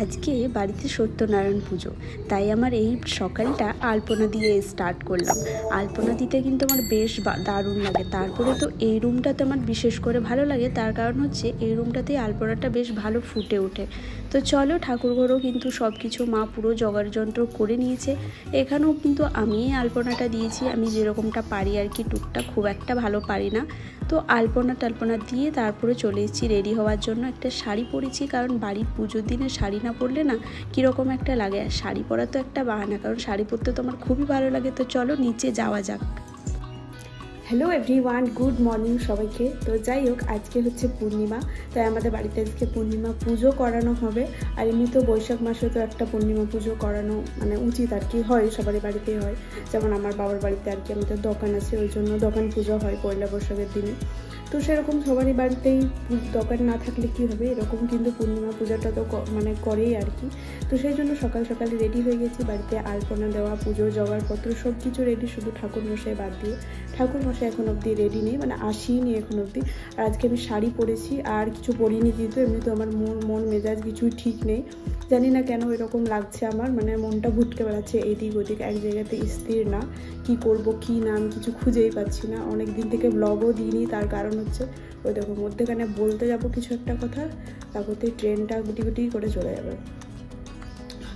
আজকে বাড়িতে সত্যনারায়ণ পুজো, তাই আমার এই সকালটা আলপনা দিয়ে স্টার্ট করলাম। আলপনা দিতে কিন্তু আমার বেশ দারুণ লাগে। তারপরে তো এই রুমটাতে আমার বিশেষ করে ভালো লাগে, তার কারণ হচ্ছে এই রুমটাতে আলপনাটা বেশ ভালো ফুটে ওঠে। তো চলো, ঠাকুরঘরও কিন্তু সব কিছু মা পুরো জোগাড় যন্ত্র করে নিয়েছে। এখানেও কিন্তু আমি আলপনাটা দিয়েছি, আমি যেরকমটা পারি আর কি, টুকটাক, খুব একটা ভালো পারি না। তো আলপনা টালপনা দিয়ে তারপরে চলে এসেছি রেডি হওয়ার জন্য। একটা শাড়ি পরেছি, কারণ বাড়ির পুজোর দিনে শাড়ি না পরলে না কীরকম একটা লাগে। আর শাড়ি পরা তো একটা বাহানা, কারণ শাড়ি পরতে তো আমার খুবই ভালো লাগে। তো চলো নিচে যাওয়া যাক। হ্যালো এভরিওয়ান, গুড মর্নিং সবাইকে। তো যাই হোক, আজকে হচ্ছে পূর্ণিমা, তাই আমাদের বাড়িতে আজকে পূর্ণিমা পুজো করানো হবে। আর এমনি তো বৈশাখ মাসে তো একটা পূর্ণিমা পুজো করানো মানে উচিত আর কি, হয় সবারই বাড়িতেই হয়। যেমন আমার বাবার বাড়িতে আর কি, আমাদের দোকান আছে, ওই জন্য দোকান পুজো হয় পয়লা বৈশাখের দিনে। তো সেরকম সবারই বাড়িতেই দোকান না থাকলে কি হবে, এরকম কিন্তু পূর্ণিমা পূজাটা তো মানে করেই আর কি। তো সেই জন্য সকাল সকাল রেডি হয়ে গেছি। বাড়িতে আলপনা দেওয়া, পুজোর জোগাড়পত্র সব কিছু রেডি, শুধু ঠাকুরমশাই বাদ দিয়ে। ঠাকুরমশাই এখন অবধি রেডি নেই, মানে আসিনি এখন অবধি। আর আজকে আমি শাড়ি পরেছি, আর কিছু পরিনি, যেহেতু এমনি তো আমার মন মেজাজ কিছুই ঠিক নেই। জানি না কেন এরকম লাগছে আমার, মানে মনটা ভুটকে বেড়াচ্ছে এদিক ওদিক, এক জায়গাতে স্থির না। কি করব কি না আমি কিছু খুঁজেই পাচ্ছি না। অনেক দিন থেকে ব্লগও দিইনি, তার কারণ হচ্ছে ওই দেখো মধ্যেখানে বলতে যাব কিছু একটা কথা, তারপরে ট্রেনটা গুটি গুটি করে চলে যাবে।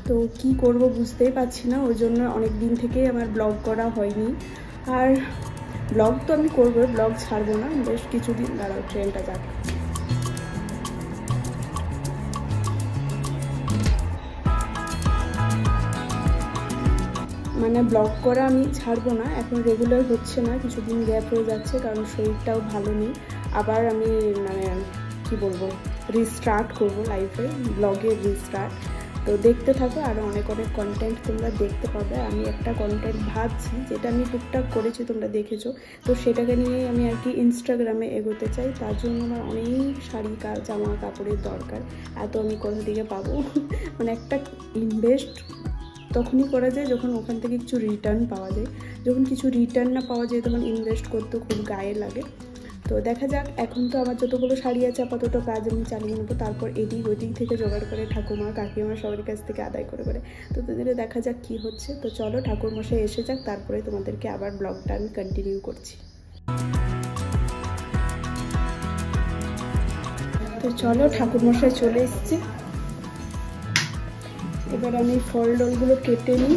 তো কি করব বুঝতেই পারছি না, ওই জন্য অনেক দিন থেকেই আমার ব্লগ করা হয়নি। আর ব্লগ তো আমি করবো, ব্লগ ছাড়বো না, বেশ কিছুদিন দাঁড়াও, ট্রেনটা যাক। মানে ব্লগ করা আমি ছাড়বো না, এখন রেগুলার হচ্ছে না, কিছুদিন গ্যাপ হয়ে যাচ্ছে, কারণ শরীরটাও ভালো নেই। আবার আমি মানে কি বলবো, রিস্টার্ট করবো লাইফে, ব্লগের রিস্টার্ট। তো দেখতে থাকো, আরও অনেক অনেক কন্টেন্ট তোমরা দেখতে পাবে। আমি একটা কন্টেন্ট ভাবছি, যেটা আমি টুকটাক করেছি, তোমরা দেখেছো। তো সেটাকে নিয়েই আমি আর কি ইনস্টাগ্রামে এগোতে চাই। তার জন্য আমার অনেক শাড়ি জামা কাপড়ের দরকার। এত আমি কোথা থেকে পাবো? মানে একটা ইনভেস্ট তখনই করা যায় যখন ওখান থেকে কিছু রিটার্ন পাওয়া যায়। যখন কিছু রিটার্ন না পাওয়া যায়, তখন ইনভেস্ট করতে খুব গায়ে লাগে। তো দেখা যাক, এখন তো আমার যতগুলো শাড়ি আছে আপাতত কাজ আমি চালিয়ে নেবো, তারপর এদিক ওদিক থেকে জোগাড় করে ঠাকুমা কাকিমা সবার কাছ থেকে আদায় করে তো তাদের দেখা যাক কি হচ্ছে। তো চলো ঠাকুরমশাই এসে যাক, তারপরে তোমাদেরকে আবার ব্লগটা আমি কন্টিনিউ করছি। তো চলো, ঠাকুরমশাই চলে এসছে, এবার আমি ফল ডলগুলো কেটে নিই।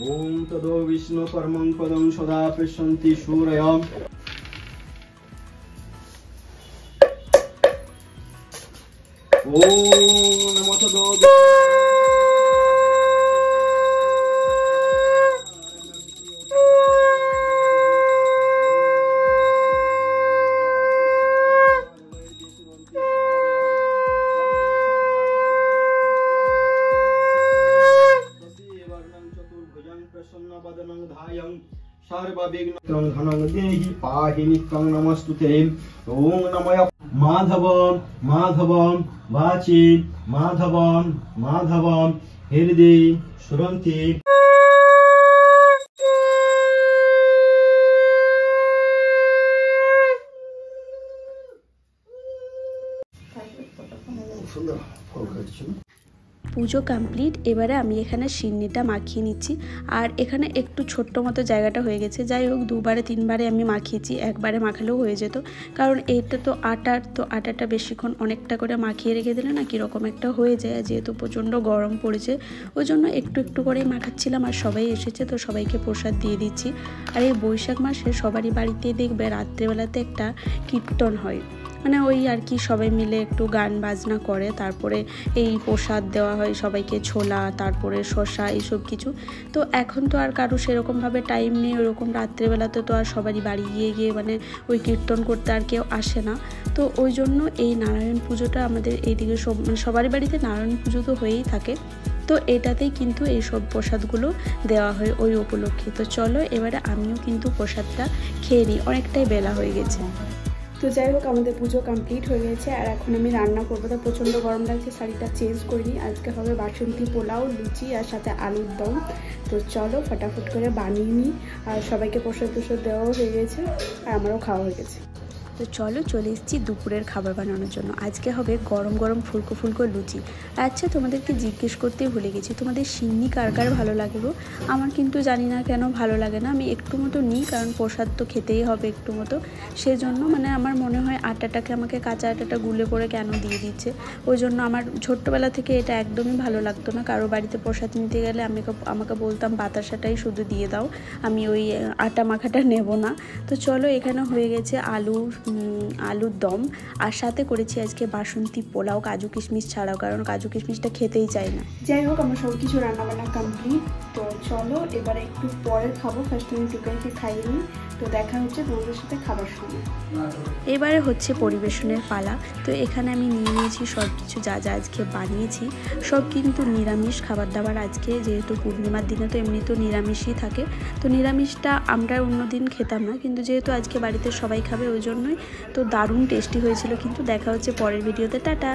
ওম তদো বিষ্ণু পরমং পদং সদা পৃষ্যন্তি সূরয়ঃ। ওম নমো তদো सर्वविघ्नं घनं देहि पाहि नित्यं नमस्तुते। ओम नमः माधवं माधवं वाचि माधवं माधवं हृदि स्फुरन्ति। পুজো কমপ্লিট। এবারে আমি এখানে সিন্নিটা মাখিয়ে নিচ্ছি। আর এখানে একটু ছোট্ট মতো জায়গাটা হয়ে গেছে, যাই হোক 2বারে 3বারে আমি মাখিয়েছি, একবারে মাখালেও হয়ে যেত। কারণ এইটা তো আটার, তো আটাটা বেশিক্ষণ অনেকটা করে মাখিয়ে রেখে দিলে না কীরকম একটা হয়ে যায়। যেহেতু প্রচণ্ড গরম পড়েছে, ওই জন্য একটু একটু করে মাখাচ্ছিলাম। আর সবাই এসেছে, তো সবাইকে প্রসাদ দিয়ে দিচ্ছি। আর এই বৈশাখ মাসে সবারই বাড়িতে দেখবে রাত্রেবেলাতে একটা কীর্তন হয়, মানে ওই আর কি, সবাই মিলে একটু গান বাজনা করে, তারপরে এই প্রসাদ দেওয়া হয় সবাইকে, ছোলা, তারপরে শসা, এইসব কিছু। তো এখন তো আর কারো সেরকমভাবে টাইম নেই, ওরকম রাত্রেবেলাতে তো আর সবারই বাড়ি গিয়ে মানে ওই কীর্তন করতে আর কেউ আসে না। তো ওই জন্য এই নারায়ণ পুজোটা আমাদের এইদিকে মানে সবারই বাড়িতে নারায়ণ পুজো তো হয়েই থাকে। তো এটাতেই কিন্তু এই সব প্রসাদগুলো দেওয়া হয় ওই উপলক্ষে। তো চলো এবারে আমিও কিন্তু প্রসাদটা খেয়ে নিই, অনেকটাই বেলা হয়ে গেছে। তো যাই হোক, আমাদের পুজো কমপ্লিট হয়ে গেছে, আর এখন আমি রান্না করবো। তো প্রচণ্ড গরম লাগছে, শাড়িটা চেঞ্জ করিনি। আজকে হবে বাসন্তী পোলাও, লুচি আর সাথে আলুর দম। তো চলো ফটাফট করে বানিয়ে নিই। আর সবাইকে প্রসাদ দেওয়াও হয়ে গেছে, আর আমারও খাওয়া হয়ে গেছে। তো চলো চলে এসেছি দুপুরের খাবার বানানোর জন্য। আজকে হবে গরম গরম ফুলকো ফুলকো লুচি। আচ্ছা, তোমাদেরকে জিজ্ঞেস করতেই ভুলে গেছি, তোমাদের সিন্নি কার কার ভালো লাগে গো? আমার কিন্তু জানি না কেন ভালো লাগে না। আমি একটু মতো নিই, কারণ প্রসাদ তো খেতেই হবে একটু মতো, সেজন্য মানে আমার মনে হয় আটাটাকে আমাকে কাঁচা আটাটা গুলে পরে কেন দিয়ে দিচ্ছে। ওই জন্য আমার ছোট্টবেলা থেকে এটা একদমই ভালো লাগতো না। কারো বাড়িতে প্রসাদ নিতে গেলে আমাকে বলতাম বাতাসাটাই শুধু দিয়ে দাও, আমি ওই আটা মাখাটা নেব না। তো চলো, এখানে হয়ে গেছে আলুর দম, আর সাথে করেছি আজকে বাসন্তী পোলাও, কাজু কিশমিশ ছাড়াও, কারণ কাজু কিশমিশটা খেতেই চাই না। যাই হোক, আমার সব কিছু রান্নাবান্না কমপ্লিট। তো চলো এবারে একটু পরে খাবো, ফার্স্ট আমি টুকাইকে খাইয়ে নিই। তো দেখা হচ্ছে তোমাদের সাথে খাবার সময়। এবারে হচ্ছে পরিবেশনের পালা। তো এখানে আমি নিয়ে নিয়েছি সব কিছু, যা যা আজকে বানিয়েছি সব কিন্তু নিরামিষ খাবার দাবার। আজকে যেহেতু পূর্ণিমার দিনে তো এমনি তো নিরামিষই থাকে, তো নিরামিষটা আমরা অন্যদিন খেতাম না, কিন্তু যেহেতু আজকে বাড়িতে সবাই খাবে ওই জন্যই। তো দারুণ টেস্টি হয়েছিল। কিন্তু দেখা হচ্ছে পরের ভিডিওতে। টাটা।